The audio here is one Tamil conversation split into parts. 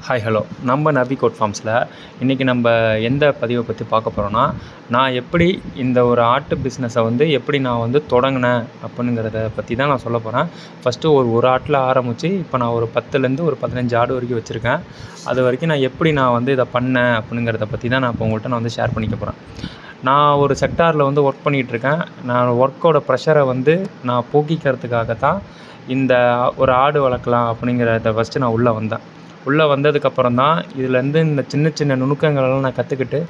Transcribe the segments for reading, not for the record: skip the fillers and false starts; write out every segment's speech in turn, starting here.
Hi hello. நம்ம நபி கோட் ஃபார்ம்ஸில் இன்றைக்கி நம்ம எந்த பதிவை பற்றி பார்க்க போகிறோன்னா, நான் எப்படி இந்த ஒரு ஆட்டு பிஸ்னஸை எப்படி நான் தொடங்கினேன் அப்படிங்கிறத பற்றி தான் நான் சொல்ல போகிறேன். ஃபஸ்ட்டு ஒரு ஆட்டில் ஆரம்பித்து இப்போ நான் ஒரு 10லேருந்து ஒரு 15 ஆடு வரைக்கும் வச்சுருக்கேன். அது வரைக்கும் நான் எப்படி நான் இதை பண்ணேன் அப்படிங்கிறத பற்றி தான் நான் இப்போ உங்கள்கிட்ட நான் ஷேர் பண்ணிக்க போகிறேன். நான் ஒரு செக்டாரில் ஒர்க் பண்ணிகிட்ருக்கேன். நான் ஒர்க்கோட ப்ரெஷரை நான் போக்கிக்கிறதுக்காக தான் இந்த ஒரு ஆடு வளர்க்கலாம் அப்படிங்கிறத ஃபஸ்ட்டு நான் உள்ளே வந்தேன். உள்ளே வந்ததுக்கப்புறம் தான் இதுலேருந்து இந்த சின்ன சின்ன நுணுக்கங்களெல்லாம் நான் கற்றுக்கிட்டு,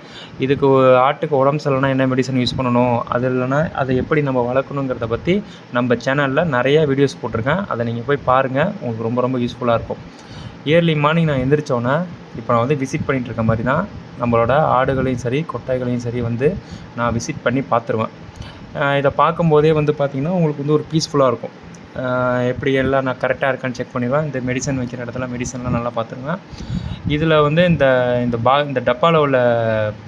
இதுக்கு ஆட்டுக்கு உடம்பு சரியில்லைனா என்ன மெடிசன் யூஸ் பண்ணணும், அது இல்லைனா அதை எப்படி நம்ம வளர்க்கணுங்கிறத பற்றி நம்ம சேனலில் நிறைய வீடியோஸ் போட்டிருக்கேன். அதை நீங்கள் போய் பாருங்கள், உங்களுக்கு ரொம்ப ரொம்ப யூஸ்ஃபுல்லாக இருக்கும். இயர்லி மார்னிங் நான் எந்திரிச்சோன்னே இப்போ நான் விசிட் பண்ணிகிட்ருக்க மாதிரி தான் நம்மளோட ஆடுகளையும் சரி கொட்டைகளையும் சரி நான் விசிட் பண்ணி பார்த்துருவேன். இதை பார்க்கும்போதே பார்த்திங்கன்னா உங்களுக்கு ஒரு பீஸ்ஃபுல்லாக இருக்கும். எப்படி எல்லாம் நான் கரெக்டாக இருக்கான்னு செக் பண்ணிடுவேன். இந்த மெடிசன் வைக்கிற இடத்துல மெடிசன்லாம் நல்லா பார்த்துருவேன். இதில் இந்த டப்பாவில் உள்ள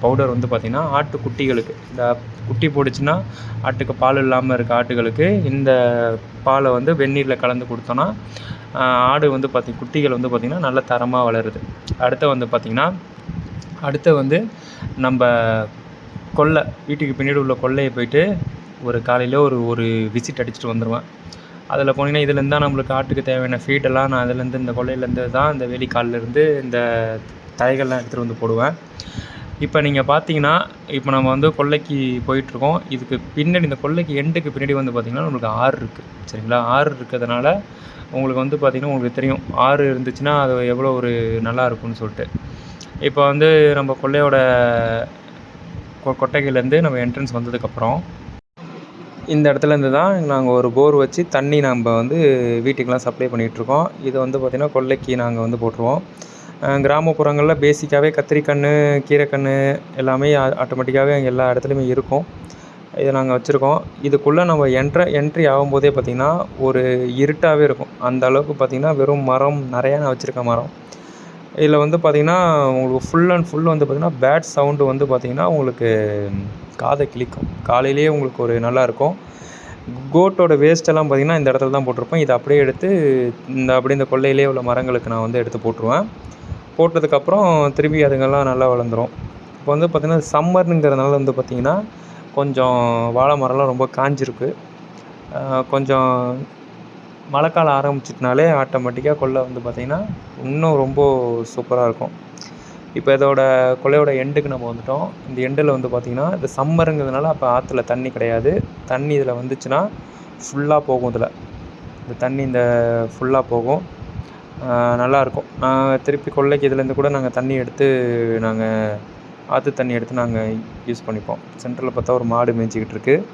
பவுடர் பார்த்திங்கன்னா ஆட்டுக்குட்டிகளுக்கு, இந்த குட்டி போடுச்சுன்னா ஆட்டுக்கு பால் இல்லாமல் இருக்க ஆட்டுகளுக்கு இந்த பாலை வெந்நீரில் கலந்து கொடுத்தோன்னா ஆடு குட்டிகள் பார்த்திங்கன்னா நல்ல தரமாக வளருது. அடுத்து நம்ம கொல்லை, வீட்டுக்கு பின்னாடி உள்ள கொல்லையை போயிட்டு ஒரு காலையில் ஒரு விசிட் அடிச்சுட்டு வந்துடுவேன். அதில் போனீங்கன்னா இதுலேருந்து தான் நம்மளுக்கு ஆட்டுக்கு தேவையான ஃபீடெல்லாம் நான் அதுலேருந்து இந்த கொல்லையிலேருந்து தான் இந்த வேலிக்கால்லேருந்து இந்த தழைகள்லாம் எடுத்துகிட்டு போடுவேன். இப்போ நீங்கள் பார்த்தீங்கன்னா இப்போ நம்ம கொல்லைக்கு போயிட்டுருக்கோம். இதுக்கு பின்னாடி இந்த கொல்லைக்கு எண்டுக்கு பின்னாடி பார்த்திங்கன்னா நம்மளுக்கு ஆறு இருக்குது. சரிங்களா? ஆறு இருக்கிறதுனால உங்களுக்கு பார்த்திங்கன்னா உங்களுக்கு தெரியும், ஆறு இருந்துச்சுன்னா அது எவ்வளோ ஒரு நல்லா இருக்கும்னு சொல்லிட்டு. இப்போ நம்ம கொல்லையோட கொட்டைகள்லேருந்து நம்ம என்ட்ரன்ஸ் வந்ததுக்கப்புறம் இந்த இடத்துலேருந்து தான் நாங்கள் ஒரு போர் வச்சு தண்ணி நம்ம வீட்டுக்கெலாம் சப்ளை பண்ணிகிட்ருக்கோம். இதை பார்த்திங்கன்னா கொல்லைக்கு நாங்கள் போட்டுருவோம். கிராமப்புறங்களில் பேசிக்காகவே கத்திரிக்கன்று, கீரைக்கன்று எல்லாமே ஆட்டோமேட்டிக்காகவே அங்கே எல்லா இடத்துலையுமே இருக்கும். இதை நாங்கள் வச்சுருக்கோம். இதுக்குள்ளே நம்ம என்ட்ரி ஆகும்போதே பார்த்திங்கன்னா ஒரு இருட்டாகவே இருக்கும். அந்த அளவுக்கு பார்த்திங்கன்னா வெறும் மரம் நிறையா நான் வச்சுருக்கேன் மரம். இதில் பார்த்திங்கன்னா உங்களுக்கு ஃபுல் அண்ட் ஃபுல் பார்த்திங்கன்னா பேட் சவுண்டு பார்த்திங்கன்னா உங்களுக்கு காதை கிழிக்கும். காலையிலேயே உங்களுக்கு ஒரு நல்லாயிருக்கும். கோட்டோட வேஸ்ட்டெல்லாம் பார்த்திங்கன்னா இந்த இடத்துல தான் போட்டிருப்பேன். இதை அப்படியே எடுத்து இந்த கொல்லையிலே உள்ள மரங்களுக்கு நான் எடுத்து போட்டுருவேன். போட்டதுக்கப்புறம் திரும்பி அதுங்கெல்லாம் நல்லா வளர்ந்துடும். இப்போ பார்த்திங்கன்னா சம்மருங்கிறதுனால பார்த்திங்கன்னா கொஞ்சம் வாழை மரம்லாம் ரொம்ப காஞ்சிருக்கு. கொஞ்சம் மழைக்காலம் ஆரம்பிச்சிட்டுனாலே ஆட்டோமேட்டிக்காக கொல்லை பார்த்திங்கன்னா இன்னும் ரொம்ப சூப்பராக இருக்கும். இப்போ இதோட கொல்லையோட எண்டுக்கு நம்ம வந்துட்டோம். இந்த எண்டில் பார்த்திங்கன்னா இந்த சம்மருங்கிறதுனால அப்போ ஆற்றுல தண்ணி கிடையாது. தண்ணி இதில் வந்துச்சுன்னா ஃபுல்லாக போகும். இந்த தண்ணி ஃபுல்லாக போகும். நல்லாயிருக்கும். நாங்கள் திருப்பி கொல்லைக்கு இதுலேருந்து கூட நாங்கள் தண்ணி எடுத்து ஆற்று தண்ணி எடுத்து நாங்கள் யூஸ் பண்ணிப்போம். சென்டரில் பார்த்தா ஒரு மாடு மேய்ச்சிக்கிட்டு இருக்குது.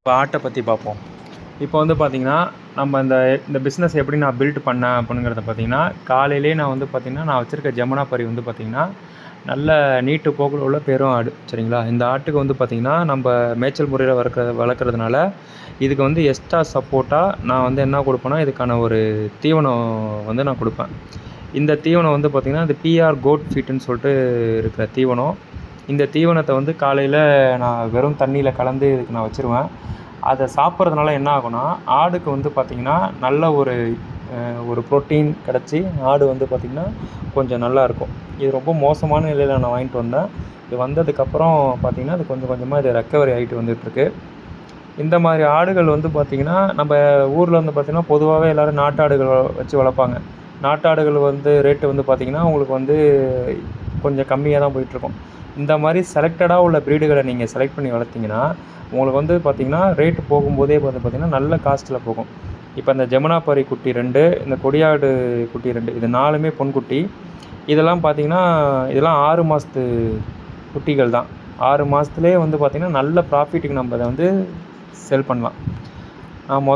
இப்போ ஆட்டை பற்றி பார்ப்போம். இப்போ பார்த்திங்கன்னா நம்ம இந்த பிஸ்னஸ் எப்படி நான் பில்ட் பண்ணேன் அப்படிங்கிறத பார்த்திங்கன்னா, காலையிலே நான் பார்த்திங்கன்னா நான் வச்சுருக்க ஜமுனாபாரி பார்த்திங்கன்னா நல்ல நீட்டு போக்கில் உள்ள பெரும் ஆடு. சரிங்களா? இந்த ஆட்டுக்கு பார்த்திங்கன்னா நம்ம மேய்ச்சல் முறையில் வளர்க்குறதுனால இதுக்கு எக்ஸ்ட்ரா சப்போர்ட்டாக நான் என்ன கொடுப்பேன்னா, இதுக்கான ஒரு தீவனம் நான் கொடுப்பேன். இந்த தீவனம் பார்த்திங்கன்னா இந்த பிஆர் கோட் ஃபீட்டுன்னு சொல்லிட்டு இருக்கிற தீவனம். இந்த தீவனத்தை காலையில் நான் வெறும் தண்ணியில் கலந்து இதுக்கு நான் வச்சுருவேன். அதை சாப்பிட்றதுனால என்ன ஆகும்னா, ஆடுக்கு பார்த்திங்கன்னா நல்ல ஒரு ப்ரோட்டீன் கிடச்சி ஆடு பார்த்திங்கன்னா கொஞ்சம் நல்லாயிருக்கும். இது ரொம்ப மோசமான நிலையில் நான் வாங்கிட்டு வந்தேன். இது வந்ததுக்கப்புறம் பார்த்திங்கன்னா அது கொஞ்சம் கொஞ்சமாக இது ரெக்கவரி ஆகிட்டு வந்துட்டுருக்கு. இந்த மாதிரி ஆடுகள் பார்த்திங்கன்னா நம்ம ஊரில் பார்த்திங்கன்னா பொதுவாகவே எல்லோரும் நாட்டாடுகள் வச்சு வளர்ப்பாங்க. நாட்டாடுகள் ரேட்டு பார்த்திங்கன்னா உங்களுக்கு கொஞ்சம் கம்மியாக தான் போயிட்டுருக்கும். இந்த மாதிரி செலக்டடாக உள்ள ப்ரீடுகளை நீங்கள் செலக்ட் பண்ணி வளர்த்திங்கன்னா உங்களுக்கு பார்த்திங்கன்னா ரேட்டு போகும்போதே பார்த்திங்கன்னா நல்ல காஸ்ட்டில் போகும். இப்போ இந்த ஜமுனாபாரி குட்டி 2, இந்த கொடியாடு குட்டி 2, இது 4மே பொன்குட்டி. இதெல்லாம் பார்த்திங்கன்னா இதெல்லாம் 6 மாதத்து குட்டிகள் தான். 6 மாதத்துலேயே பார்த்திங்கன்னா நல்ல ப்ராஃபிட்டுக்கு நம்ம அதை செல் பண்ணலாம். நான்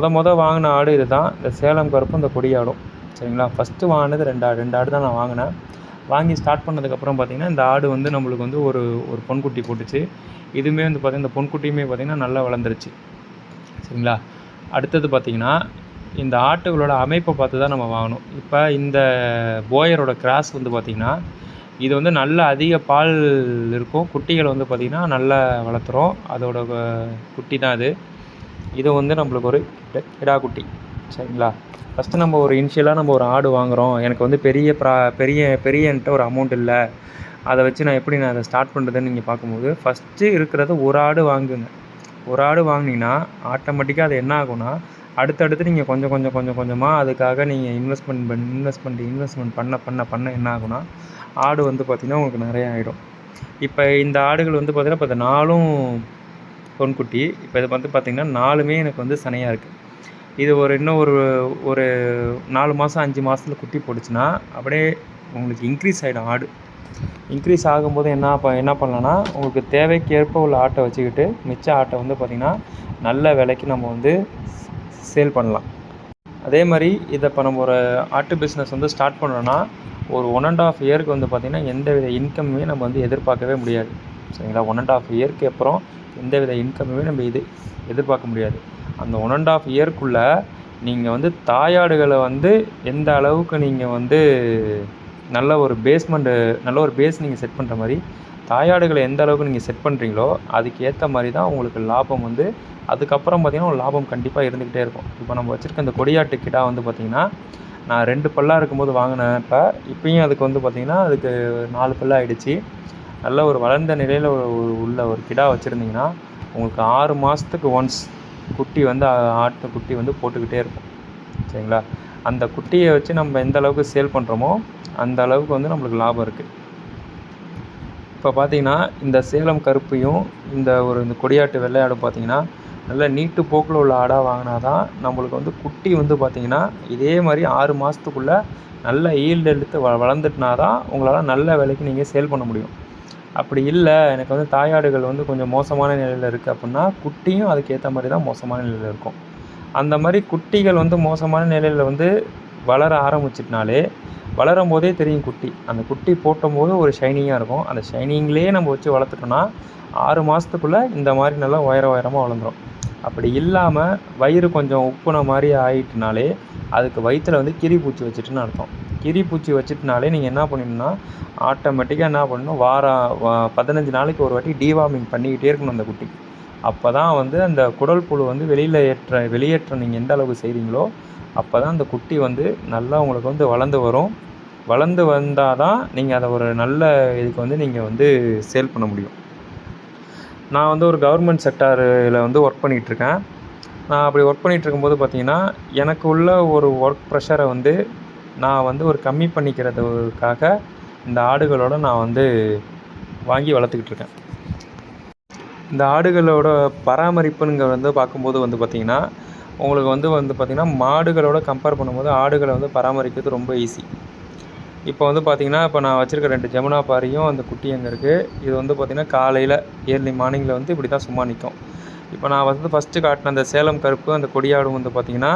வாங்கின ஆடு இது தான். இந்த சேலம் கருப்பும் இந்த கொடியாடும். சரிங்களா? ஃபஸ்ட்டு வாங்கினது 2 ஆடு தான் நான் வாங்கினேன். வாங்கி ஸ்டார்ட் பண்ணதுக்கப்புறம் பார்த்திங்கன்னா இந்த ஆடு நம்மளுக்கு ஒரு பொன்குட்டி போட்டுச்சு. இதுவுமே பார்த்திங்கன்னா இந்த பொன்குட்டியுமே பார்த்திங்கன்னா நல்லா வளர்ந்துருச்சு. சரிங்களா? அடுத்தது பார்த்திங்கன்னா இந்த ஆட்டுகளோட அமைப்பை பார்த்து தான் நம்ம வாங்கணும். இப்போ இந்த போயரோட கிராஸ் பார்த்திங்கன்னா இது நல்ல அதிக பால் இருக்கும். குட்டிகள் பார்த்திங்கன்னா நல்லா வளர்த்துறோம். அதோட குட்டி தான் இது. இது நம்மளுக்கு ஒரு கிடா குட்டி. சரிங்களா? ஃபஸ்ட்டு நம்ம ஒரு இனிஷியலாக நம்ம ஒரு ஆடு வாங்குகிறோம், எனக்கு வந்து பெரிய என்கிட்ட ஒரு அமௌண்ட் இல்லை, அதை வச்சு நான் எப்படி அதை ஸ்டார்ட் பண்ணுறதுன்னு நீங்கள் பார்க்கும்போது, ஃபஸ்ட்டு இருக்கிறது ஒரு ஆடு வாங்குங்க. ஒரு ஆடு வாங்கினீங்கன்னா ஆட்டோமேட்டிக்காக அது என்ன ஆகும்னா, அடுத்தடுத்து நீங்கள் கொஞ்சம் கொஞ்சமாக அதுக்காக நீங்கள் இன்வெஸ்ட்மெண்ட் பண்ண என்ன ஆகும்னா, ஆடு வந்து பார்த்திங்கன்னா உங்களுக்கு நிறையா ஆகிடும். இப்போ இந்த ஆடுகள் வந்து பார்த்திங்கன்னா இப்போ இந்த 4ம் பொன்குட்டி. இப்போ இது வந்து பார்த்திங்கன்னா 4மே எனக்கு வந்து சினையாக இருக்குது. இது இன்னும் ஒரு 4 மாதம் 5 மாதத்துல குட்டி போட்டுச்சுன்னா அப்படியே உங்களுக்கு இன்க்ரீஸ் ஆகிடும் ஆடு. இன்க்ரீஸ் ஆகும்போது என்ன பண்ணலான்னா, உங்களுக்கு தேவைக்கேற்ப உள்ள ஆட்டை வச்சுக்கிட்டு மிச்ச ஆட்டை வந்து பார்த்திங்கன்னா நல்ல விலைக்கு நம்ம வந்து சேல் பண்ணலாம். அதே மாதிரி இதை இப்போ நம்ம ஒரு ஆட்டு பிஸ்னஸ் வந்து ஸ்டார்ட் பண்ணுறோன்னா ஒரு 1.5 இயருக்கு வந்து பார்த்திங்கன்னா எந்தவித இன்கம்மே நம்ம வந்து எதிர்பார்க்கவே முடியாது. சரிங்களா? 1.5 இயருக்கு அப்புறம் எந்தவித இன்கம்மே நம்ம எதிர்பார்க்க முடியாது. அந்த 1.5 இயர்க்குள்ளே நீங்கள் வந்து தாயாடுகளை வந்து எந்த அளவுக்கு நீங்கள் வந்து நல்ல ஒரு பேஸ் நீங்கள் செட் பண்ணுற மாதிரி தாயாடுகளை எந்த அளவுக்கு நீங்கள் செட் பண்ணுறீங்களோ அதுக்கு ஏற்ற மாதிரி தான் உங்களுக்கு லாபம் வந்து அதுக்கப்புறம் பார்த்திங்கன்னா ஒரு லாபம் கண்டிப்பாக இருந்துக்கிட்டே இருக்கும். இப்போ நம்ம வச்சுருக்க இந்த கொடியாட்டு கிடா வந்து பார்த்திங்கன்னா நான் 2 பல்லாக இருக்கும்போது வாங்கினேன். இப்போயும் அதுக்கு வந்து பார்த்திங்கன்னா அதுக்கு 4 பல்லாக ஆகிடுச்சு. நல்ல ஒரு வளர்ந்த நிலையில் உள்ள ஒரு கிடா வச்சுருந்திங்கன்னா உங்களுக்கு 6 மாதத்துக்கு ஒன்ஸ் குட்டி வந்து ஆட்டு குட்டி வந்து போட்டுக்கிட்டே இருக்கும். சரிங்களா? அந்த குட்டியை வச்சு நம்ம எந்த அளவுக்கு சேல் பண்ணுறோமோ அந்த அளவுக்கு வந்து நம்மளுக்கு லாபம் இருக்குது. இப்போ பார்த்திங்கன்னா இந்த சேலம் கருப்பையும் இந்த கொடியாட்டு வெள்ளையாடும் பார்த்திங்கன்னா நல்ல நீட்டு போக்கில் உள்ள ஆடாக வாங்கினா தான் நம்மளுக்கு வந்து குட்டி வந்து பார்த்திங்கன்னா இதே மாதிரி 6 மாதத்துக்குள்ளே நல்ல ஈல்டு எடுத்து வளர்ந்துட்டுனா தான் உங்களால் நல்ல விலைக்கு நீங்கள் சேல் பண்ண முடியும். அப்படி இல்லை, எனக்கு வந்து தாயாடுகள் வந்து கொஞ்சம் மோசமான நிலையில் இருக்குது அப்படின்னா குட்டியும் அதுக்கேற்ற மாதிரி தான் மோசமான நிலையில் இருக்கும். அந்த மாதிரி குட்டிகள் வந்து மோசமான நிலையில் வந்து வளர ஆரம்பிச்சிட்னாலே வளரும் போதே தெரியும் குட்டி. அந்த குட்டி போட்டும்போது ஒரு ஷைனிங்காக இருக்கும். அந்த ஷைனிங்லேயே நம்ம வச்சு வளர்த்துட்டோன்னா 6 மாதத்துக்குள்ளே இந்த மாதிரி நல்லா உயரமாக வளர்ந்துடும். அப்படி இல்லாமல் வயிறு கொஞ்சம் உப்புன மாதிரி ஆகிட்டுனாலே அதுக்கு வயிற்றில் வந்து கிரிப்பூச்சி வச்சுட்டுன்னு அர்த்தம். கிரிப்பூச்சி வச்சுட்டுனாலே நீங்கள் என்ன பண்ணிடணும்னா ஆட்டோமேட்டிக்காக என்ன பண்ணணும், 15 நாளைக்கு ஒரு வாட்டி டீவார்மிங் பண்ணிக்கிட்டே இருக்கணும் அந்த குட்டி. அப்போ தான் வந்து அந்த குடல் புழு வந்து வெளியேற்ற நீங்கள் எந்த அளவுக்கு செய்கிறீங்களோ அப்போ தான் அந்த குட்டி வந்து நல்லா உங்களுக்கு வந்து வளர்ந்து வரும். வளர்ந்து வந்தால் தான் நீங்கள் அதை ஒரு நல்ல இதுக்கு வந்து நீங்கள் வந்து சேல் பண்ண முடியும். நான் வந்து ஒரு கவர்மெண்ட் செக்டாரில் வந்து ஒர்க் பண்ணிகிட்ருக்கேன். நான் அப்படி ஒர்க் பண்ணிகிட்ருக்கும்போது பார்த்திங்கன்னா எனக்கு உள்ள ஒரு ஒர்க் ப்ரெஷரை வந்து நான் வந்து ஒரு கம்மி பண்ணிக்கிறதுக்காக இந்த ஆடுகளோட நான் வந்து வாங்கி வளர்த்துக்கிட்டு இருக்கேன். இந்த ஆடுகளோட பராமரிப்புங்க வந்து பார்க்கும்போது வந்து பார்த்திங்கன்னா உங்களுக்கு வந்து பார்த்திங்கன்னா மாடுகளோட கம்பேர் பண்ணும்போது ஆடுகளை வந்து பராமரிக்கிறது ரொம்ப ஈஸி. இப்போ வந்து பார்த்திங்கன்னா இப்போ நான் வச்சுருக்க 2 ஜமுனா பாரியும் அந்த குட்டி அங்கே இருக்குது. இது வந்து பார்த்திங்கன்னா காலையில் ஏர்லி மார்னிங்கில் வந்து இப்படி தான் சும்மா நிற்கும். இப்போ நான் வந்து ஃபஸ்ட்டு காட்டின அந்த சேலம் கருப்பு அந்த கொடியாடும் வந்து பார்த்திங்கன்னா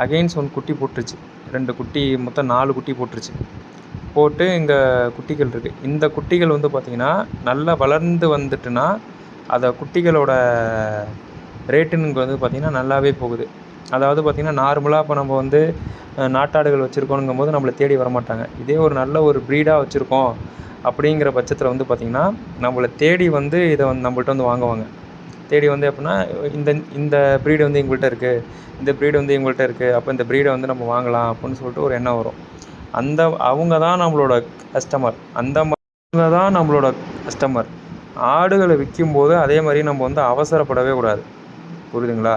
அகைன்ஸ் 1 குட்டி போட்டுருச்சு. 2 குட்டி மொத்தம் 4 குட்டி போட்டு இங்கே குட்டிகள் இருக்குது. இந்த குட்டிகள் வந்து பார்த்திங்கன்னா நல்லா வளர்ந்து வந்துட்டுனா அதை குட்டிகளோட ரேட்டுன்னு வந்து பார்த்திங்கன்னா நல்லாவே போகுது. அதாவது பார்த்திங்கன்னா நார்மலாக இப்போ நம்ம வந்து நாட்டாடுகள் வச்சுருக்கோங்கும் போது நம்மளை தேடி வரமாட்டாங்க. இதே ஒரு நல்ல ஒரு ப்ரீடாக வச்சுருக்கோம் அப்படிங்கிற பட்சத்தில் வந்து பார்த்திங்கன்னா நம்மளை தேடி வந்து இதை வந்து நம்மள்ட்ட வந்து வாங்குவாங்க. தேடி வந்து எப்படின்னா இந்த ப்ரீடு வந்து எங்கள்கிட்ட இருக்குது, இந்த ப்ரீடு வந்து எங்கள்கிட்ட இருக்குது, அப்போ இந்த ப்ரீடை வந்து நம்ம வாங்கலாம் அப்படின்னு சொல்லிட்டு ஒரு எண்ணம் வரும். அவங்க தான் நம்மளோட கஸ்டமர். ஆடுகளை விற்கும்போது அதே மாதிரி நம்ம வந்து அவசரப்படவே கூடாது. புரியுதுங்களா?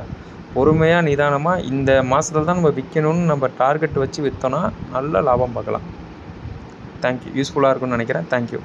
பொறுமையாக நிதானமாக இந்த மாதத்துல தான் நம்ம விற்கணும்னு நம்ம டார்கெட் வச்சு விற்றோன்னா நல்ல லாபம் பார்க்கலாம். தேங்க்யூ. யூஸ்ஃபுல்லாக இருக்கும்னு நினைக்கிறேன். தேங்க்யூ.